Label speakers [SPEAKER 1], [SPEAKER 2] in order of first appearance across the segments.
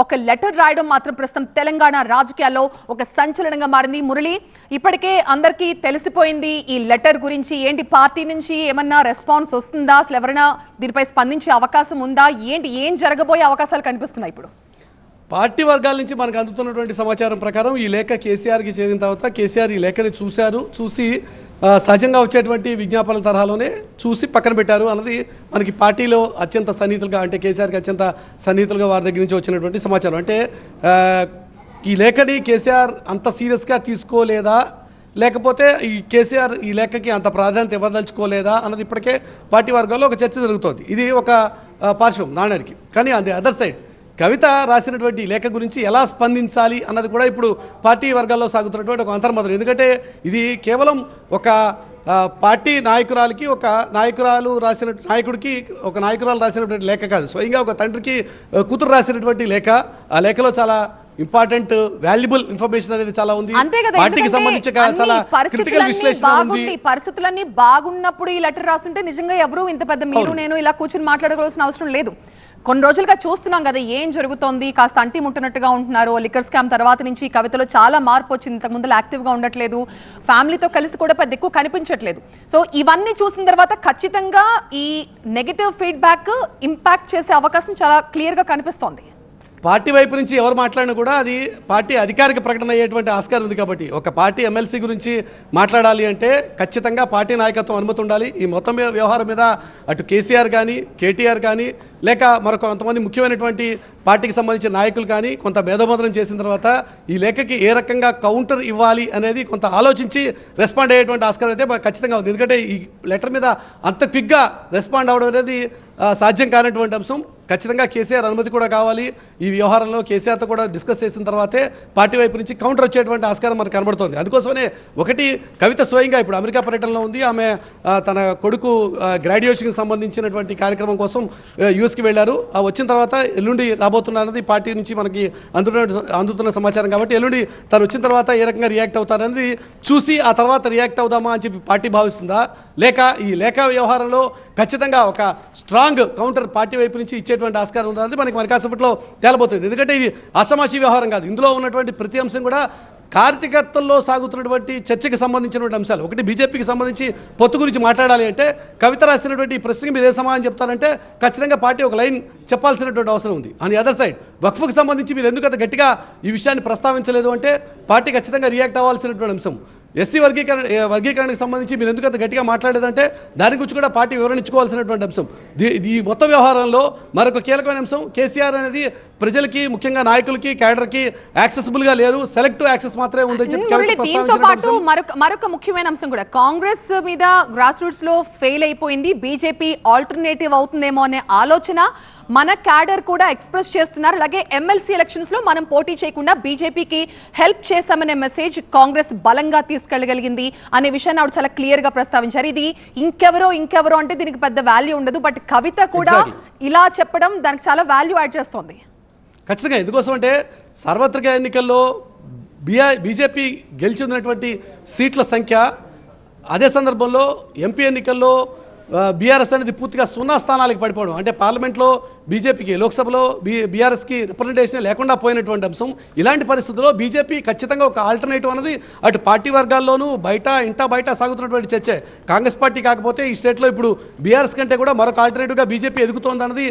[SPEAKER 1] ఒక లెటర్ రాయడం మాత్రం ప్రస్తుతం తెలంగాణ రాజకీయాల్లో ఒక సంచలనంగా మారింది. మురళి, ఇప్పటికే అందరికీ తెలిసిపోయింది ఈ లెటర్ గురించి. ఏంటి, పార్టీ నుంచి ఏమన్నా రెస్పాన్స్ వస్తుందా? అసలు ఎవరైనా దీనిపై స్పందించే అవకాశం ఉందా? ఏంటి, ఏం జరగబోయే అవకాశాలు కనిపిస్తున్నాయి ఇప్పుడు?
[SPEAKER 2] పార్టీ వర్గాల నుంచి మనకు అందుతున్నటువంటి సమాచారం ప్రకారం ఈ లేఖ కేసీఆర్కి చేరిన తర్వాత కేసీఆర్ ఈ లేఖని చూసి సహజంగా వచ్చేటువంటి విజ్ఞాపనల తరహాలోనే చూసి పక్కన పెట్టారు అన్నది మనకి పార్టీలో అత్యంత సన్నిహితులుగా, అంటే కేసీఆర్కి అత్యంత సన్నిహితులుగా వారి దగ్గర నుంచి వచ్చినటువంటి సమాచారం. అంటే ఈ లేఖని కేసీఆర్ అంత సీరియస్గా తీసుకోలేదా, లేకపోతే ఈ కేసీఆర్ ఈ లేఖకి అంత ప్రాధాన్యత ఇవ్వదలుచుకోలేదా అన్నది ఇప్పటికే పార్టీ వర్గాల్లో ఒక చర్చ జరుగుతోంది. ఇది ఒక పార్శ్వం నాణ్యానికి. కానీ ఆన్ ది అదర్ సైడ్ కవిత రాసినటువంటి లేఖ గురించి ఎలా స్పందించాలి అన్నది కూడా ఇప్పుడు పార్టీ వర్గాల్లో సాగుతున్నటువంటి ఒక అంతర్మతం. ఎందుకంటే ఇది కేవలం ఒక పార్టీ నాయకురాలకి, ఒక నాయకుడికి ఒక నాయకురాలు రాసినటువంటి లేఖ కాదు, స్వయంగా ఒక తండ్రికి కూతురు రాసినటువంటి లేఖ. ఆ లేఖలో చాలా ఇంపార్టెంట్ వాల్యుబుల్ ఇన్ఫర్మేషన్ అనేది చాలా ఉంది. పార్టీకి సంబంధించి చాలా క్రిటికల్ విశ్లేషణ ఉంది.
[SPEAKER 1] పరిస్థితులన్నీ బాగున్నప్పుడు ఈ లెటర్ రాస్తుంటే నిజంగా ఎవరు ఇంత పెద్ద మీరు నేను ఇలా కూర్చొని మాట్లాడుకోవాల్సిన అవసరం లేదు. కొన్ని రోజులుగా చూస్తున్నాం కదా ఏం జరుగుతోంది, కాస్త అంటి ముట్టునట్టుగా ఉంటున్నారు. లిక్కర్ స్కామ్ తర్వాత నుంచి ఈ కవితలో చాలా మార్పు వచ్చింది. ఇంతకుముందు యాక్టివ్గా ఉండట్లేదు, ఫ్యామిలీతో కలిసి కూడా పెద్ద ఎక్కువ కనిపించట్లేదు. సో ఇవన్నీ చూసిన తర్వాత ఖచ్చితంగా ఈ నెగటివ్ ఫీడ్బ్యాక్ ఇంపాక్ట్ చేసే అవకాశం చాలా క్లియర్గా కనిపిస్తోంది.
[SPEAKER 2] పార్టీ వైపు నుంచి ఎవరు మాట్లాడినా కూడా అది పార్టీ అధికారిక ప్రకటన అయ్యేటువంటి ఆస్కారం ఉంది. కాబట్టి ఒక పార్టీ ఎమ్మెల్సీ గురించి మాట్లాడాలి అంటే ఖచ్చితంగా పార్టీ నాయకత్వం అనుమతి ఉండాలి. ఈ మొత్తం వ్యవహారం మీద అటు కేసీఆర్ కానీ, కేటీఆర్ కానీ, లేక మరొక కొంతమంది ముఖ్యమైనటువంటి పార్టీకి సంబంధించిన నాయకులు కానీ కొంత భేదబోధనం చేసిన తర్వాత ఈ లేఖకి ఏ రకంగా కౌంటర్ ఇవ్వాలి అనేది కొంత ఆలోచించి రెస్పాండ్ అయ్యేటువంటి ఆస్కారం అయితే ఖచ్చితంగా ఉంది. ఎందుకంటే ఈ లెటర్ మీద అంత క్విక్గా రెస్పాండ్ అవ్వడం అనేది సాధ్యం కానటువంటి అంశం. ఖచ్చితంగా కేసీఆర్ అనుమతి కూడా కావాలి. ఈ వ్యవహారంలో కేసీఆర్తో కూడా డిస్కస్ చేసిన తర్వాతే పార్టీ వైపు నుంచి కౌంటర్ వచ్చేటువంటి ఆస్కారం మనకు కనబడుతోంది. అందుకోసమనే ఒకటి, కవిత స్వయంగా ఇప్పుడు అమెరికా పర్యటనలో ఉంది. ఆమె తన కొడుకు గ్రాడ్యుయేషన్కి సంబంధించినటువంటి కార్యక్రమం కోసం యూఎస్కి వెళ్ళారు. వచ్చిన తర్వాత ఎల్లుండి రాబోతున్నారన్నది పార్టీ నుంచి మనకి అందుతున్న సమాచారం. కాబట్టి ఎల్లుండి తను వచ్చిన తర్వాత ఏ రకంగా రియాక్ట్ అవుతారనేది చూసి ఆ తర్వాత రియాక్ట్ అవుదామా అని చెప్పి పార్టీ భావిస్తుందా, లేక ఈ లేఖ వ్యవహారంలో ఖచ్చితంగా ఒక స్ట్రాంగ్ కౌంటర్ పార్టీ వైపు నుంచి ఇచ్చేటువంటి ఆస్కారం ఉందన్నది మనకి కాసేపట్లో తేలబోతుంది. ఎందుకంటే ఇది అసమాషి వ్యవహారం కాదు. ఇందులో ఉన్నటువంటి ప్రతి అంశం కూడా కార్యకర్తల్లో సాగుతున్నటువంటి చర్చకి సంబంధించినటువంటి అంశాలు. ఒకటి, బీజేపీకి సంబంధించి పొత్తు గురించి మాట్లాడాలి అంటే కవిత రాసినటువంటి ఈ ప్రశ్నకి మీరు ఏ సమాధానం చెప్తారంటే ఖచ్చితంగా పార్టీ ఒక లైన్ చెప్పాల్సినటువంటి అవసరం ఉంది. ఆన్ ది అదర్ సైడ్ వక్ఫ్కి సంబంధించి మీరు ఎందుకు అంత గట్టిగా ఈ విషయాన్ని ప్రస్తావించలేదు అంటే పార్టీ ఖచ్చితంగా రియాక్ట్ అవ్వాల్సినటువంటి అంశం. ఎస్సీ వర్గీకరణకు సంబంధించి మీరు ఎందుకు అంత గట్టిగా మాట్లాడేదంటే దాని గురించి కూడా పార్టీ వివరణ ఇచ్చుకోవాల్సినటువంటి అంశం. ఈ మొత్తం వ్యవహారంలో మరొక కీలకమైన అంశం, కేసీఆర్ అనేది ప్రజలకి, ముఖ్యంగా నాయకులకి, క్యాడర్కి యాక్సెసిబుల్గా లేరు, సెలెక్టివ్ యాక్సెస్ మాత్రమే ఉందని చెప్పి
[SPEAKER 1] మరొక ముఖ్యమైన అంశం కూడా, కాంగ్రెస్ మీద గ్రాస్ రూట్స్ లో ఫెయిల్ అయిపోయింది, బీజేపీ ఆల్టర్నేటివ్ అవుతుందేమో అనే ఆలోచన మన క్యాడర్ కూడా ఎక్స్ప్రెస్ చేస్తున్నారు. అలాగే ఎమ్మెల్సీ ఎలక్షన్స్ లో మనం పోటీ చేయకుండా బీజేపీకి హెల్ప్ చేస్తామనే మెసేజ్ కాంగ్రెస్ బలంగా తీసుకెళ్లగలిగింది అనే విషయాన్ని ఆవిడ చాలా క్లియర్ గా ప్రస్తావించారు. ఇది ఇంకెవరో అంటే దీనికి పెద్ద వాల్యూ ఉండదు, బట్ కవిత కూడా ఇలా చెప్పడం దానికి చాలా వాల్యూ యాడ్ చేస్తోంది.
[SPEAKER 2] ఖచ్చితంగా. ఎందుకోసం అంటే సార్వత్రిక ఎన్నికల్లో బీజేపీ గెలిచి ఉన్నటువంటి సీట్ల సంఖ్య, అదే సందర్భంలో ఎంపీ ఎన్నికల్లో బీఆర్ఎస్ అనేది పూర్తిగా 0 స్థానాలకు పడిపోవడం, అంటే పార్లమెంట్లో బీజేపీకి, లోక్సభలో బీఆర్ఎస్కి రిప్రజెంటేషన్ లేకుండా పోయినటువంటి అంశం. ఇలాంటి పరిస్థితుల్లో బీజేపీ ఖచ్చితంగా ఒక ఆల్టర్నేటివ్ అనేది అటు పార్టీ వర్గాల్లోనూ బయట సాగుతున్నటువంటి చర్చే. కాంగ్రెస్ పార్టీ కాకపోతే ఈ స్టేట్లో ఇప్పుడు బీఆర్ఎస్ కంటే కూడా మరొక ఆల్టర్నేటివ్గా బీజేపీ ఎదుగుతోంది అన్నది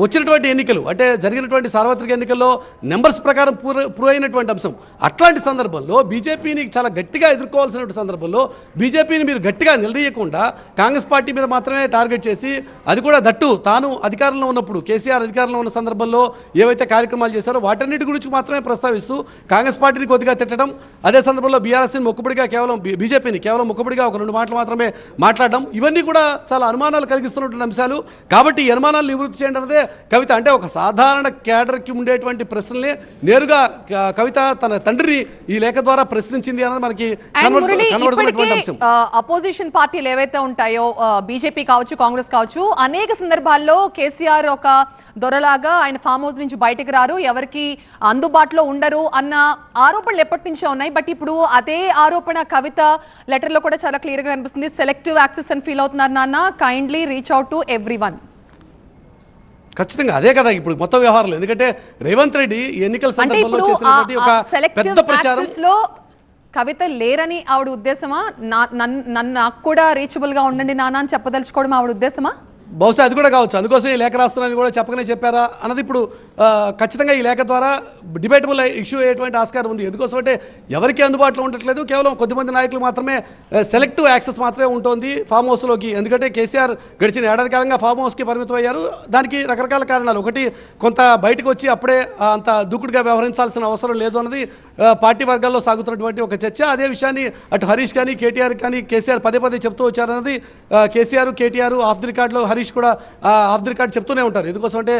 [SPEAKER 2] వచ్చినటువంటి ఎన్నికలు, అంటే జరిగినటువంటి సార్వత్రిక ఎన్నికల్లో నెంబర్స్ ప్రకారం ప్రూవ్ అయినటువంటి అంశం. అట్లాంటి సందర్భంలో బీజేపీని చాలా గట్టిగా ఎదుర్కోవాల్సినటువంటి సందర్భంలో బీజేపీని మీరు గట్టిగా నిలదీయకుండా కాంగ్రెస్ పార్టీ మీద మాత్రమే టార్గెట్ చేసి, అది కూడా దట్టు తాను అధికారంలో ఉన్నప్పుడు, కేసీఆర్ అధికారంలో ఉన్న సందర్భంలో ఏవైతే కార్యక్రమాలు చేశారో వాటన్నిటి గురించి మాత్రమే ప్రస్తావిస్తూ కాంగ్రెస్ పార్టీని కొద్దిగా తిట్టడం, అదే సందర్భంలో బీఆర్ఎస్ని మొక్కుబడిగా బీజేపీని కేవలం మొక్కుబడిగా ఒక 2 మాటలు మాత్రమే మాట్లాడడం, ఇవన్నీ కూడా చాలా అనుమానాలు కలిగిస్తున్నటువంటి అంశాలు. కాబట్టి ఈ అనుమానాలు నివృత్తి చేయడం అనేదే కవిత. అంటే ఒక సాధారణ క్యాడర్కి ఉండేటువంటి ప్రశ్నలే నేరుగా కవిత తన తండ్రిని ఈ లేఖ ద్వారా ప్రశ్నించింది అన్నది మనకి కనబడుతున్నటువంటి అంశం.
[SPEAKER 1] అపోజిషన్ పార్టీలు ఏవైతే ఉంటాయో, బీజేపీ కావచ్చు, కాంగ్రెస్ కావచ్చు, అనేక సందర్భాల్లో కేసీఆర్ ఒక దొరలాగా ఆయన ఫామ్ హౌస్ నుంచి బయటకు రారు, ఎవరికి అందుబాటులో ఉండరు అన్న ఆరోపణలు ఎప్పటి నుంచో ఉన్నాయి. బట్ ఇప్పుడు అదే ఆరోపణ కవిత లెటర్లో కూడా చాలా క్లియర్గా కనిపిస్తుంది. సెలెక్టివ్ యాక్సెస్ అని ఫీల్ అవుతున్నారు నాన్న, kindly reach out to everyone.
[SPEAKER 2] ఖచ్చితంగా అదే కదా ఇప్పుడు మొత్తం వ్యవహారాలు. ఎందుకంటే రేవంత్ రెడ్డి ఎన్నికల
[SPEAKER 1] అంటే
[SPEAKER 2] సందర్భంలో
[SPEAKER 1] ఇప్పుడు
[SPEAKER 2] చేసినటువంటి ఒక పెద్ద ప్రచారం
[SPEAKER 1] లో కవిత లేరని ఆవిడ ఉద్దేశమా? నన్ను నాకు కూడా రీచబుల్ గా ఉండండి నాన్న అని చెప్పదలుచుకోవడం ఆవిడ ఉద్దేశమా?
[SPEAKER 2] బహుశా అది కూడా కావచ్చు. అందుకోసం ఈ లేఖ రాస్తున్నారని కూడా చెప్పకనే చెప్పారా అన్నది ఇప్పుడు ఖచ్చితంగా ఈ లేఖ ద్వారా డిబేటబుల్ ఇష్యూ అయ్యేటువంటి ఆస్కారం ఉంది. ఎందుకోసం అంటే ఎవరికి అందుబాటులో ఉండట్లేదు, కేవలం కొద్దిమంది నాయకులు మాత్రమే సెలెక్టివ్ యాక్సెస్ మాత్రమే ఉంటుంది ఫామ్ హౌస్లోకి. ఎందుకంటే కేసీఆర్ గడిచిన ఏడాది కాలంగా ఫామ్ హౌస్కి పరిమితం అయ్యారు. దానికి రకరకాల కారణాలు. ఒకటి, కొంత బయటకు వచ్చి అప్పుడే అంత దూకుడుగా వ్యవహరించాల్సిన అవసరం లేదు అన్నది పార్టీ వర్గాల్లో సాగుతున్నటువంటి ఒక చర్చ. అదే విషయాన్ని అటు హరీష్ కానీ కేటీఆర్ కానీ కేసీఆర్ పదే పదే చెప్తూ వచ్చారన్నది కేసీఆర్ కేటీఆర్ ఆఫ్ ది రికార్డులో హరీష్ కూడా ఆఫ్ ది రికార్డ్ చెప్తూనే ఉంటారు. ఎందుకోసం అంటే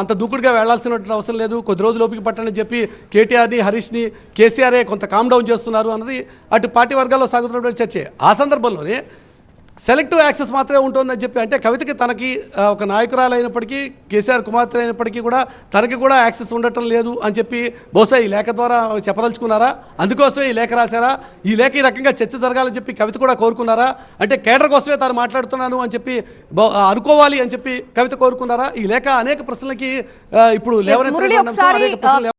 [SPEAKER 2] అంత దూకుడుగా వెళ్లాల్సినటువంటి అవసరం లేదు, కొద్ది రోజులు ఓపిక పట్టని చెప్పి కేటీఆర్ని హరీష్ని కేసీఆరే కొంత కామ్ డౌన్ చేస్తున్నారు అన్నది అటు పార్టీ వర్గాల్లో సాగుతున్నటువంటి చర్చే. ఆ సందర్భంలోనే సెలెక్టివ్ యాక్సెస్ మాత్రమే ఉంటుందని చెప్పి, అంటే కవితకి తనకి ఒక నాయకురాలు అయినప్పటికీ కేసీఆర్ కుమార్తె అయినప్పటికీ కూడా తనకి కూడా యాక్సెస్ ఉండటం లేదు అని చెప్పి బహుశా ఈ లేఖ ద్వారా చెప్పదలుచుకున్నారా? అందుకోసమే ఈ లేఖ రాశారా? ఈ లేఖ ఈ రకంగా చర్చ జరగాలని చెప్పి కవిత కూడా కోరుకున్నారా? అంటే కేడర్ కోసమే తాను మాట్లాడుతున్నాను అని చెప్పి అనుకోవాలి అని చెప్పి కవిత కోరుకున్నారా? ఈ లేఖ అనేక ప్రశ్నలకి ఇప్పుడు లేవనెత్తిన